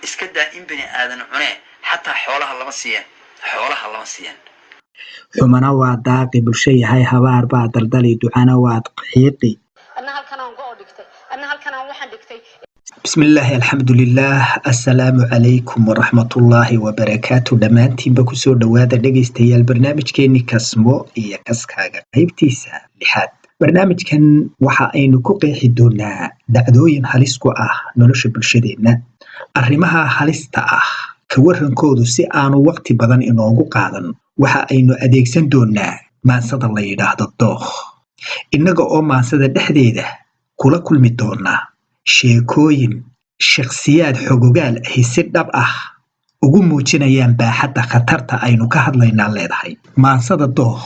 iska daa in bini aadan cune xataa xoolaha lama siiyaan xumana waa daaqi bulsho yahay habaar baa daldali ducana waad qiiqi bismillaahi alxamdulilaah assalaamu calaykum waraxmatullaahi wabarakaatu dhammaantiinba kusoo dhowaada dhegaystayaal barnaamijkeeni kasmo iyo kaskaaga qaybtiisa 6. barnaamijkan waxa aynu ku qeexi doonaa dhacdooyin halis ku ah nolosha bulshadeenna. arrimaha halista ah ka warankoodu si aanu waqti badan inoogu qaadan waxa aynu adeegsan doonaa maansada la yidhaahdo dookh, innaga oo maansada dhexdeeda kula kulmi doonaa sheekooyin shakhsiyaad xogogaal ahi si dhab ah ugu muujinayaan baaxadda khatarta aynu ka hadlaynaa leedahay. maansada dookh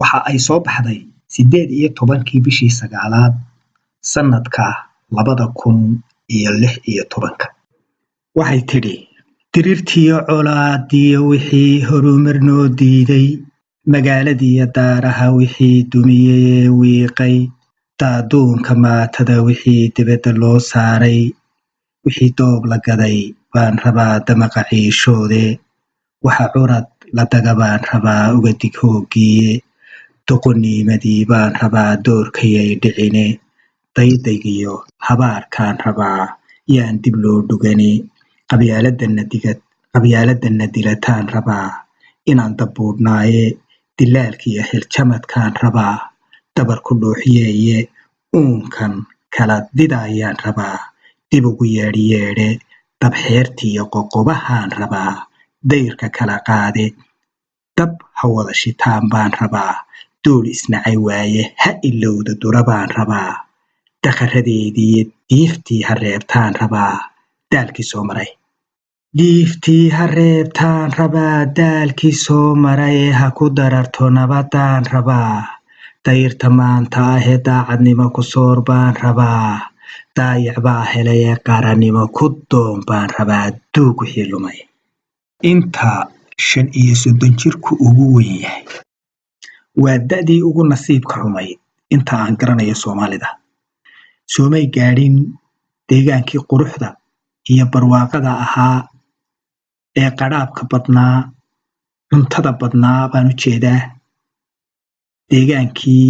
waxa ay soo baxday 18 bishii 9 sanadka 2016. waxay tidhi: dirirtiyo colaadiyo wixii horumar noo diiday, magaaladiiyo daaraha wixii dumiyey wiiqay, daaduunka maatada wixii dibadda loo saaray, wixii doob la gaday baan rabaa damaqa ciishoode, waxa curad la daga baan rabaa uga dig hooggiiye, doqoniimadii baan rabaa doorkayay dhicine, daydaygiyo habaarkaan rabaa yaan dib loo dhugani, qabyaaladana dilataan rabaa inaan dabuudhnaaye, dilaalkiiyo xiljamadkaan rabaa dabar ku dhuuxyeeye, uunkan kala didayaan rabaa dib ugu yeedhyeedhe, dabxeertiiyo qoqobahaan rabaa dayrka kala qaade, dab ha wada shitaan baan rabaa duul isnacay waaye ha ilowda dura baan rabaa, dakharadeediiyo diiftii ha reebtaan rabaa daalkii soo maray. diiftii ha reebtaan rabaa daalkii soo maray ha ku dararto nabadaan rabaa, dayrta maanta ahee daacadnimo ku soor baan rabaa, daayac baa helayee qarannimo ku doon baan rabaa duug wixii lumay. inta 35 jirku ugu weyn yahay waa da'dii ugu nasiibka xumayd inta aan garanayo Soomaalida. soomay gaadhin deegaankii quruxda iyo barwaaqada ahaa ee qadhaabka badnaa, cuntada badnaa baan u jeedaa, deegaankii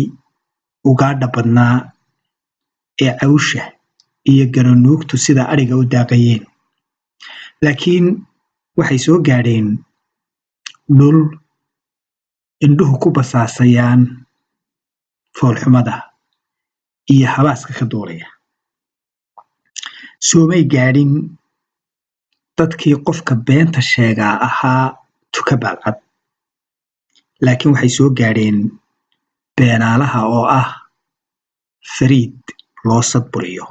ugaadha badnaa ee cawsha iyo garanuugtu sida adhiga u daaqayeen. laakiin waxay soo gaadheen dhul indhuhu ku basaasayaan foolxumada iyo habaaska ka duulaya. soomay gaadhin dadkii qofka beenta sheegaa ahaa tuka baalcad, laakiin waxay soo gaadheen beenaalaha oo ah fariid loo sadburiyo.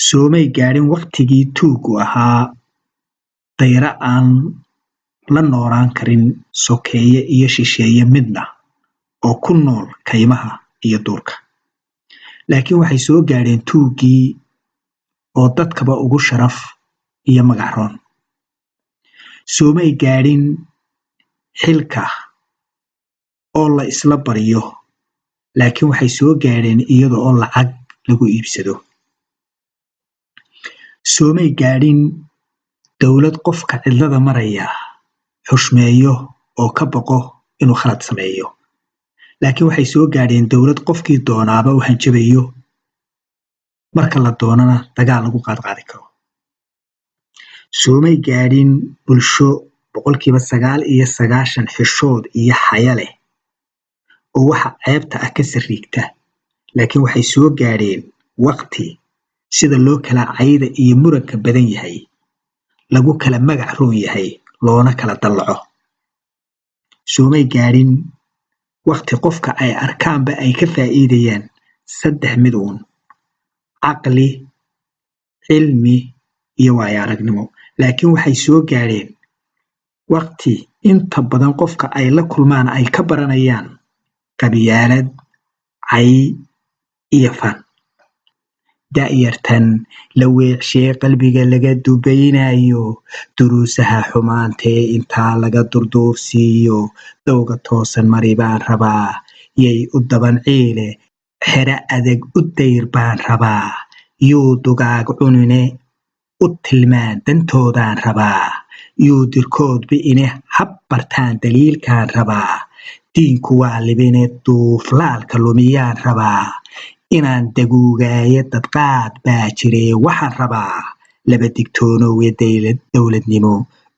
soomay gaadhin waqtigii tuuggu ahaa dayro aan la noolaan karin sokeeye iyo shisheeye midna oo ku nool kaymaha iyo duurka, laakiin waxay soo gaadheen tuuggii oo dadkaba ugu sharaf iyo magac roon. soomay gaadhin xilka oo la isla baryo, laakiin waxay soo gaadheen iyada oo lacag lagu iibsado. soomay gaadhin dowlad qofka cidlada maraya xushmeeyo oo ka baqo inuu khalad sameeyo, laakiin waxay soo gaadheen dowlad qofkii doonaaba u hanjabayo, marka la doonana dagaal lagu qaadqaadi karo. soomay gaadhin bulsho 99% xishood iyo xaya leh oo waxa ceebta ah ka sariigta, laakiin waxay soo gaadheen waqti sida loo kala cayda iyo muranka badan yahay lagu kala magac roon yahay loona kala dallaco. soomay gaadhin waqti qofka ay arkaanba ay ka faa'iidayaan 3 mid uun: caqli, cilmi iyo waayo aragnimo, laakiin waxay soo gaadheen waqti inta badan qofka ay la kulmaan ay ka baranayaan qabyaalad, cay iyo fan. da'yartan la weecshee qalbiga laga dubaynayo, duruusaha xumaantee intaa laga durduursiiyo, dowga toosan mari baan rabaa yay u daban ciile, xero adag u dayr baan rabaa yuu dugaag cunine, u tilmaan dantoodaan rabaa yuudirkoodba inay habbartaan daliilkaan rabaa diinku waa libine duuflaalka lumiyaan rabaa inaan daguugaayo dadqaad baa jiree waxaan rabaa laba digtoonoowe dowladnimo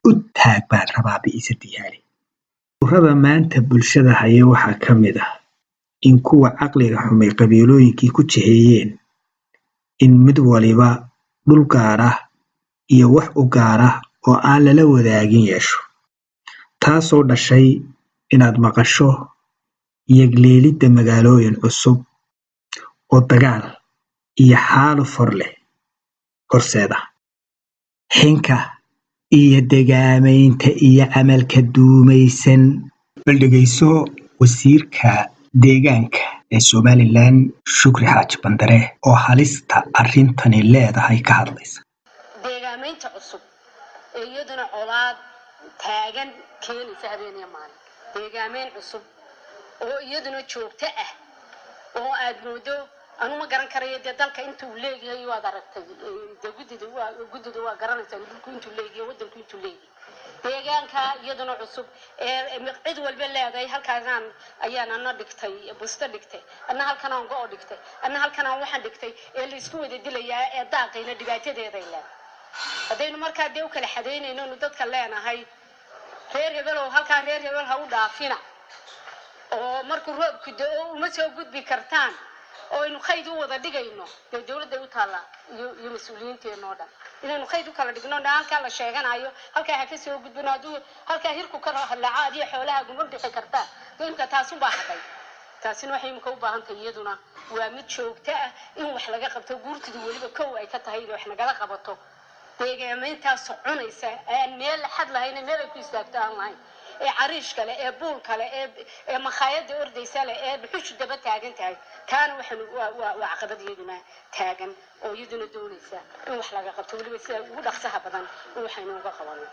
u taag baan rabaa bi'isa diyaali urada maanta bulshada haya waxaa ka mid ah in kuwa caqliga xumay qabiilooyinkii ku jiheeyeen in mid waliba dhul gaar ah iyo wax u gaar ah oo aan lala wadaagin yeesho taasoo dhashay inaad maqasho yagleelidda magaalooyin cusub oo dagaal iyo xaaluf hor leh horseeda xinka iyo degaamaynta iyo camalka duumaysan bal dhegayso wasiirka deegaanka ee Somalilan Shukri Xaaji Bandare oo halista arrintani leedahay ka hadlaysa deegaamaynta cusub iyaduna colaad taagan keenaysa habeenimo maalin deegaamayn cusub oo iyaduna joogto ah oo aad moodo anu ma garan karayo dalka intuu leeyahay waad aragtay gudidu waa garanaysaa dhulku intuu leeyahay wadanku intuu leeyahay deegaanka iyaduna cusub cid walba leedahay halkaan ayaan ana dhigtay busta dhigtay ana halkaan aan go dhigtay ana halkaan aan waxaan dhigtay ee la isku wada dilayaa ee daaqayna dhibaatadeeda ilaa hadaynu markaa u kala xadeynayno dadka leenahay reer hebel oo halkaan reer hebel ha u dhaafina oo markuu roobku da'o uma soo gudbi kartaan oo inu qayd u wada dhigayno dawladda u taala iyo mas'uuliyiinteena oo dhan inaynu qayd u kala dhigno halka la sheeganayo halka ha ka soo gudbino haduu halka hirku ka halaacad iyo xoolaha gumar dhixi kartaa deemka taas u baahatay taasina waxay imka u baahan tahay iyaduna waa mid joogto ah in wax laga qabto guurtidu waliba kow ay ka tahay wax naga qabato deegaamayntaas cunaysa aan meel xad lahayn meel ay ku istaagto aan lahayn ee cariish kale ee buul kale ee makhaayada ordaysa leh ee dhuxush daba taagan tahay taan waxaan waa caqabad iyaduna taagan oo iyaduna doonaysa in wax laga qabto waliba sida ugu dhaqsaha badan waxaynu uga qabanno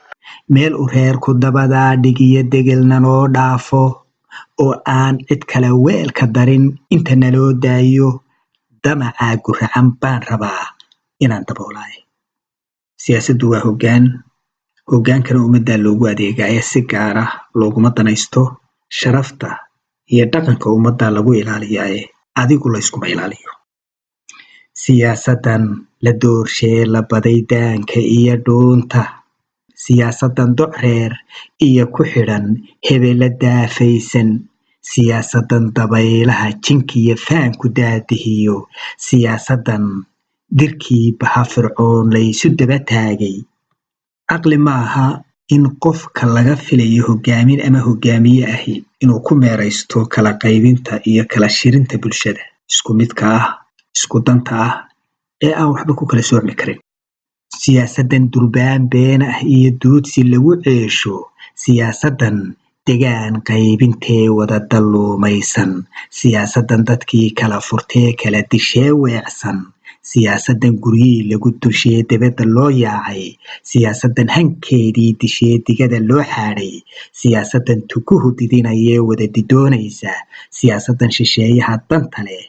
meel u reerku dabadaa dhigiyo degelna loo dhaafo oo aan cid kale weelka darin inta naloo daayo damacaa guracan baan rabaa inaan daboolaayo siyaasaddu waa hoggaankana ummadda loogu adeegaya si gaar ah looguma danaysto sharafta iyo dhaqanka ummadda lagu ilaaliyaaye adigu layskuma ilaaliyo siyaasadan la doorshee la baday daanka iyo dhuunta siyaasadan docreer iyo ku xidhan hebela daafaysan siyaasadan dabaylaha jinkiyo faanku daadihiyo siyaasadan dirkii baha fircoon laysu daba taagay caqli maaha in qofka laga filayo hoggaamin ama hoggaamiye ahi inuu ku meeraysto kala qaybinta iyo kala shirinta bulshada isku midka ah isku danta ah ee aan waxba ku kala soocmi karin siyaasadan durbaan been ah iyo duudsi lagu ceesho siyaasadan degaan qaybintee wada dalluumaysan siyaasadan dadkii kala furtee kala dishee weecsan siyaasadan guryihii lagu dushee dibadda loo yaacay siyaasadan hankeedii dishee digada loo xaadhay siyaasadan tukuhu didinayee wada didoonaysa siyaasadan shisheeyaha danta leh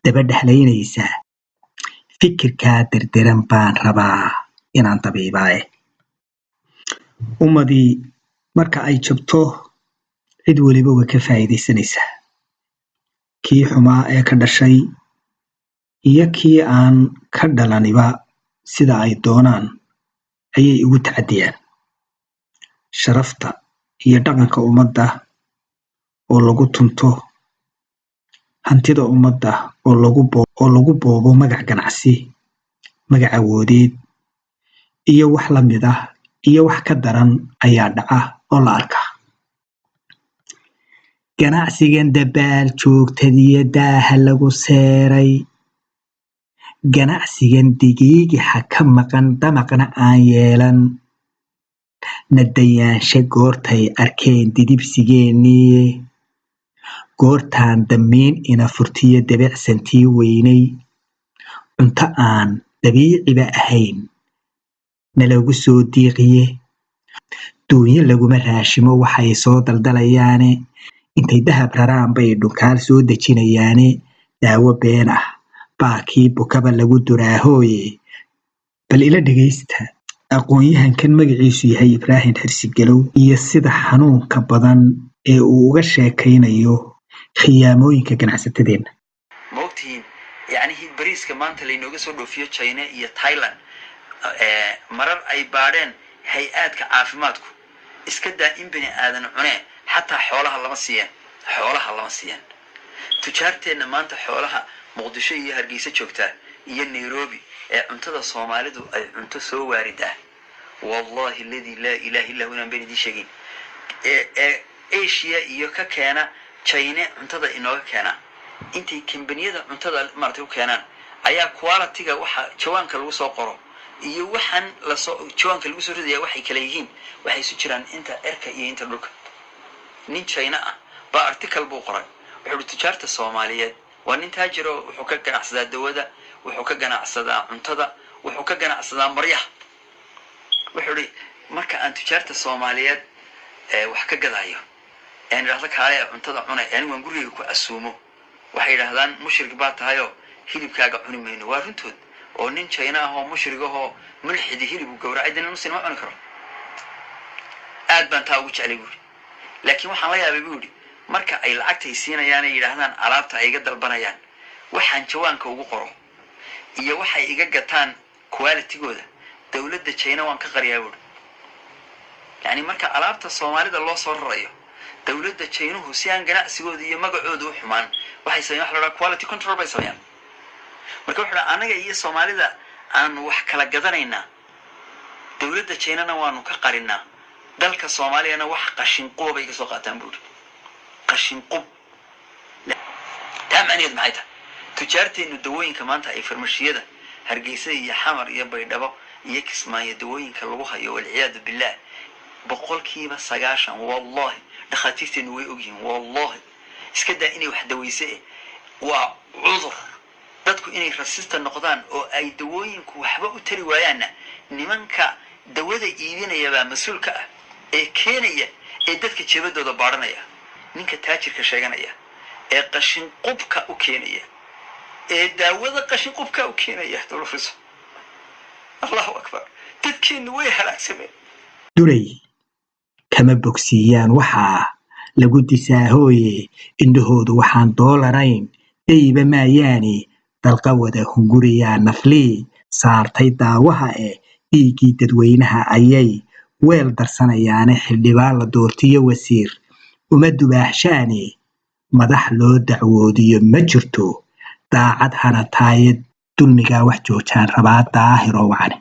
daba dhexlaynaysa fikirkaa dirdiran baan rabaa inaan dabiibaaye ummadii marka ay jabto cid weliba way ka faa'iidaysanaysaa kii xumaa ee ka dhashay iyo kii aan ka dhalaniba sida ay doonaan ayay ugu tacadiyaan sharafta iyo dhaqanka ummadda oo lagu tunto hantida ummadda oo lagu boobo magac ganacsi magac awoodeed iyo wax la mid ah iyo wax ka daran ayaa dhaca oo la arkaa ganacsigan dabaal joogtadiyo daaha lagu seeray ganacsigan digiigixa ka maqan damaqna aan yeelan nadayaanshe goortay arkeen didibsigeennii goortaan damiin ina furtiyo dabicsantii weynay cunto aan dabiiciba ahayn nalagu soo diiqiye duunyo laguma raashimo waxay soo daldalayaane intay dahab raraan bay dhunkaal soo dejinayaane daawo been ah baa kii bukaba lagu duraahooye bal ila dhegaysta aqoon-yahankan magaciisu yahay Ibraahim Xirsigalow iyo sida xanuunka badan ee uu uga sheekaynayo khiyaamooyinka ganacsatadeenna. ma ogtihiin yacnihii bariiska maanta laynooga soo dhoofiyo China iyo Thailand marar ay baadheen hay-aadka caafimaadku iska daa in bini aadan cunee xataa xoolaha lama siiyaan tujaarteenna maanta xoolaha muqdisho iyo hargeysa joogtaa iyo nairobi ee cuntada soomaalidu ay cunto soo waaridaa wallahi alladhi laa ilaaha illa huwa bani di sheegin Asia iyo ka keena China cuntada inooga keena intay kambaniyada cuntada martay u keenaan ayaa quality-ga waxa jawaanka lagu soo qoro iyo waxaan la soo jawaanka lagu soo ridayaa waxay kala yihiin waxay isu jiraan inta erka iyo inta dhulka nin China ah ba article buu qoray wuxuu tijaarta Soomaaliyeed waa nin taajiro wuxuu ka ganacsadaa dawada wuxuu ka ganacsadaa cuntada wuxuu ka ganacsadaa maryaha wuxuu marka aan tijaarta Soomaaliyeed wax ka gadayo aan raadla kaalay cuntada cunay aan waan guriga ku asuumo waxay yiraahdaan mushrik baa tahayo hilibkaaga cuni mayno waa runtood oo nin China ah oo mushrik ah oo mulxid hilib u gowracay inuu muslim ma cuni karo aad baan taa ugu jeclay buuri laakiin waxaan la yaabay buuri marka ay lacagtay siinayaan ay yiraahdaan alaabta ay iga dalbanayaan waxaan jawaanka ugu qoro iyo waxay iga gataan quality-gooda dawladda China waan ka qariyaa buuri yani marka alaabta Soomaalida loo soo rarayo dawladda China si aan ganacsigooda iyo magacooda u xumaan waxay sameeyaan wax la quality control bay sameeyaan marka waxa anaga iyo Soomaalida aan wax kala gadanayna dawladda China waanu ka qarinaa dalka Soomaaliyana wax qashin qoob ay ka soo qaataan buuri qashin qoob taamaniid maxay tahay tujaarteenu dawooyinka maanta ay farmashiyada hargeysa iyo xamar iyo baydhabo iyo kismaayo dawooyinka lagu hayo wal-ciyaadu billah boqolkiiba 90 wallahi dhakhaatiirteenu way ogyihiin wallahi iska daa inay wax daweysay waa cudur dadku inay resistant noqdaan oo ay dawooyinku waxba u tari waayaana nimanka dawada iibinaya baa mas'uulka ah ee keenaya ee dadka jebadooda baaranaya ninka taajirka sheeganaya ee qashin qubka u keenaya ee daawada qashin qubka u keenaya dulfiso Allahu akbar dadkeenu way halaagsameen duray kama bogsiiyaan waxaa lagu disaahoye indhahoodu waxaan doolarayn dayba maayaani dalqa wada hunguriyaa naflii saartay daawaha dhiigii dadweynaha ayay weel darsanayaane xildhibaan la doortiyo wasiir uma dubaaxshaani madax loo dacwoodiyo ma jirto daacad hana taayad dulmigaa wax joojaan rabaa daahir oo wacni